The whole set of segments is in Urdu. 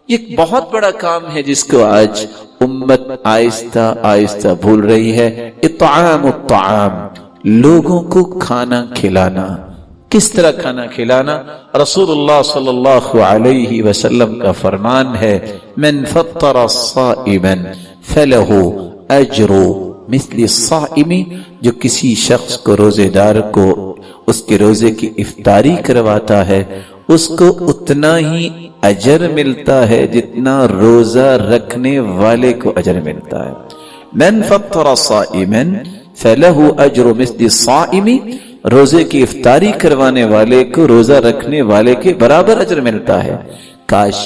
یہ ایک بہت بڑا کام ہے جس کو آج امت آہستہ آہستہ بھول رہی ہے. اطعام الطعام، لوگوں کو کھانا کھلانا. کس طرح کھانا کھلانا؟ رسول اللہ صلی اللہ علیہ وسلم کا فرمان ہے، من فطر صائما فلہ اجر مثل الصائم، جو کسی شخص کو روزے دار کو اس کے روزے کی افطاری کرواتا ہے اس کو اتنا ہی اجر ملتا ہے جتنا روزہ رکھنے والے کو اجر ملتا ہے. من فطر صائما فلہ اجر مثل الصائم، روزے کی افطاری کروانے والے کو روزہ رکھنے والے کے برابر اجر ملتا ہے. کاش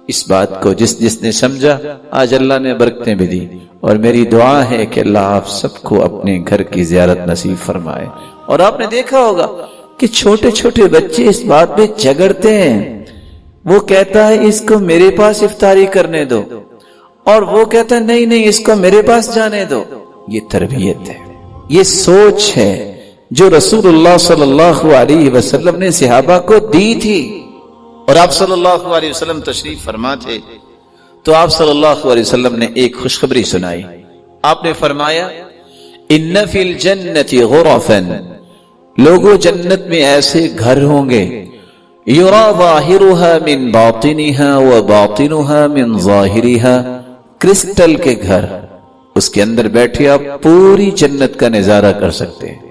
اس بات کو جس نے سمجھا آج اللہ نے برکتیں بھی دی. اور میری دعا ہے کہ اللہ آپ سب کو اپنے گھر کی زیارت نصیب فرمائے. اور آپ نے دیکھا ہوگا کہ چھوٹے چھوٹے بچے اس بات پہ جھگڑتے ہیں. وہ کہتا ہے اس کو میرے پاس افطاری کرنے دو، اور وہ کہتا ہے نہیں نہیں اس کو میرے پاس جانے دو. یہ تربیت ہے، یہ سوچ ہے جو رسول اللہ صلی اللہ علیہ وسلم نے صحابہ کو دی تھی. اور آپ صلی اللہ علیہ وسلم تشریف فرما تھے تو آپ صلی اللہ علیہ وسلم نے ایک خوشخبری سنائی. آپ نے فرمایا ان فی الجنت غرفا، لوگوں جنت میں ایسے گھر ہوں گے یرا ظاہرها من باطنها وباطنها من ظاہرها، کرسٹل کے گھر، اس کے اندر بیٹھے آپ پوری جنت کا نظارہ کر سکتے ہیں.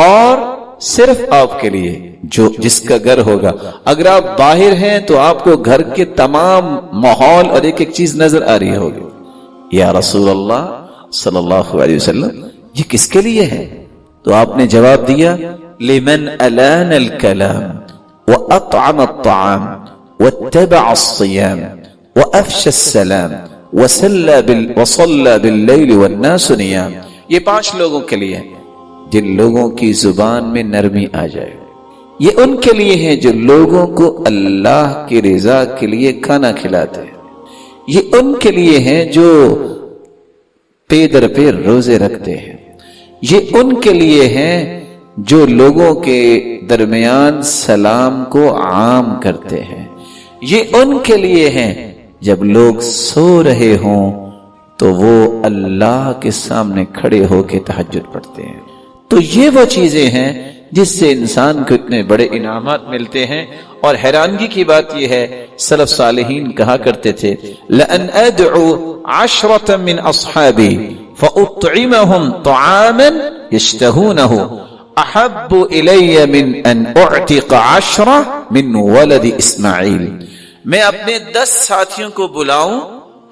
اور صرف آپ کے لیے جو جس کا گھر ہوگا، اگر آپ باہر ہیں تو آپ کو گھر کے تمام ماحول اور ایک ایک چیز نظر آ رہی ہوگی. یا رسول اللہ صلی اللہ علیہ وسلم یہ کس کے لیے ہے؟ تو آپ نے جواب دیا لمن الان الکلام واطعم الطعام واتبع الصيام وافشى السلام وصلى بالليل والناس نيام. یہ 5 لوگوں کے لیے ہے جن لوگوں کی زبان میں نرمی آ جائے. یہ ان کے لیے ہیں جو لوگوں کو اللہ کی رضا کے لیے کھانا کھلاتے ہیں. یہ ان کے لیے ہیں جو پے در پہ روزے رکھتے ہیں. یہ ان کے لیے ہیں جو لوگوں کے درمیان سلام کو عام کرتے ہیں. یہ ان کے لیے ہیں جب لوگ سو رہے ہوں تو وہ اللہ کے سامنے کھڑے ہو کے تہجد پڑھتے ہیں. تو یہ وہ چیزیں ہیں جس سے انسان کو اتنے بڑے انعامات ملتے ہیں. اور حیرانگی کی بات یہ ہے، سلف صالحین کہا کرتے تھے لَأَنْ أَدْعُ عَشْرَةً مِّنْ أَصْحَابِي فَأُطْعِمَهُمْ طَعَامًا يَشْتَهُونَهُ أَحَبُّ إِلَيَّ مِنْ أَنْ أُعْتِقَ 10 مِنْ وَلَدِ إِسْمَعِيلِ. میں اپنے 10 ساتھیوں کو بلاؤں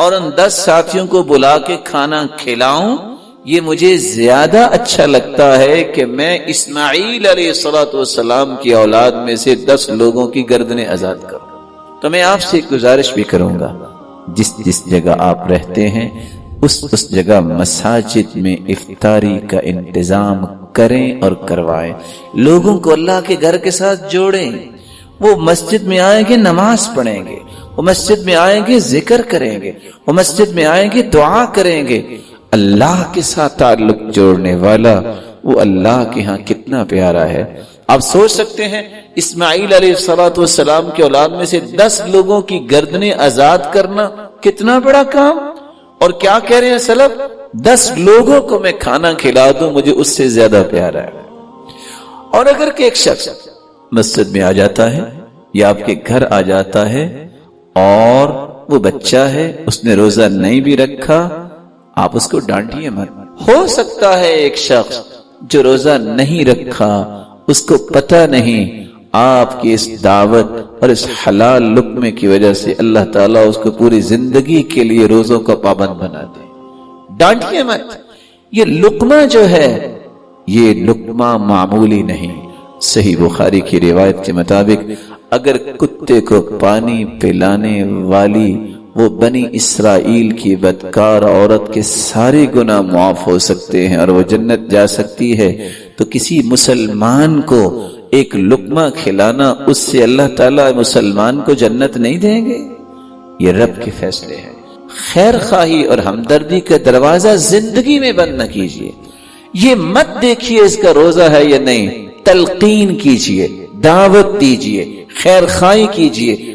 اور ان 10 ساتھیوں کو بلا کے کھانا کھلاؤں، یہ مجھے زیادہ اچھا لگتا ہے کہ میں اسماعیل علیہ السلام کی اولاد میں سے 10 لوگوں کی گردنیں آزاد کروں. تو میں آپ سے ایک گزارش بھی کروں گا، جس جگہ آپ رہتے ہیں اس جگہ مساجد میں افطاری کا انتظام کریں اور کروائیں. لوگوں کو اللہ کے گھر کے ساتھ جوڑیں. وہ مسجد میں آئیں گے نماز پڑھیں گے، وہ مسجد میں آئیں گے ذکر کریں گے، وہ مسجد میں آئیں گے دعا کریں گے. اللہ کے ساتھ تعلق جوڑنے والا وہ اللہ کے ہاں کتنا پیارا ہے. آپ سوچ سکتے ہیں اسماعیل علیہ السلام کے اولاد میں سے 10 لوگوں کی گردنیں آزاد کرنا کتنا بڑا کام. اور کیا کہہ رہے ہیں سلف، 10 لوگوں کو میں کھانا کھلا دوں مجھے اس سے زیادہ پیارا ہے. اور اگر کہ ایک شخص مسجد میں آ جاتا ہے یا آپ کے گھر آ جاتا ہے اور وہ بچہ ہے اس نے روزہ نہیں بھی رکھا، آپ اس کو ڈانٹیے مت. ہو سکتا ہے ایک شخص جو روزہ نہیں رکھا اس کو پتہ نہیں، آپ کی اس دعوت اور اس حلال لقمے کی وجہ سے اللہ تعالیٰ اس کو پوری زندگی کے لیے روزوں کا پابند بنا دے. ڈانٹیے مت. یہ لقمہ جو ہے یہ لقمہ معمولی نہیں. صحیح بخاری کی روایت کے مطابق اگر کتے کو پانی پلانے والی وہ بنی اسرائیل کی بدکار عورت کے سارے گناہ معاف ہو سکتے ہیں اور وہ جنت جا سکتی ہے، تو کسی مسلمان کو ایک لقمہ کھلانا اس سے اللہ تعالیٰ مسلمان کو جنت نہیں دیں گے؟ یہ رب کے فیصلے ہیں. خیر خواہی اور ہمدردی کا دروازہ زندگی میں بند نہ کیجیے. یہ مت دیکھیے اس کا روزہ ہے یا نہیں، تلقین کیجیے، دعوت دیجیے، خیر خواہی کیجیے،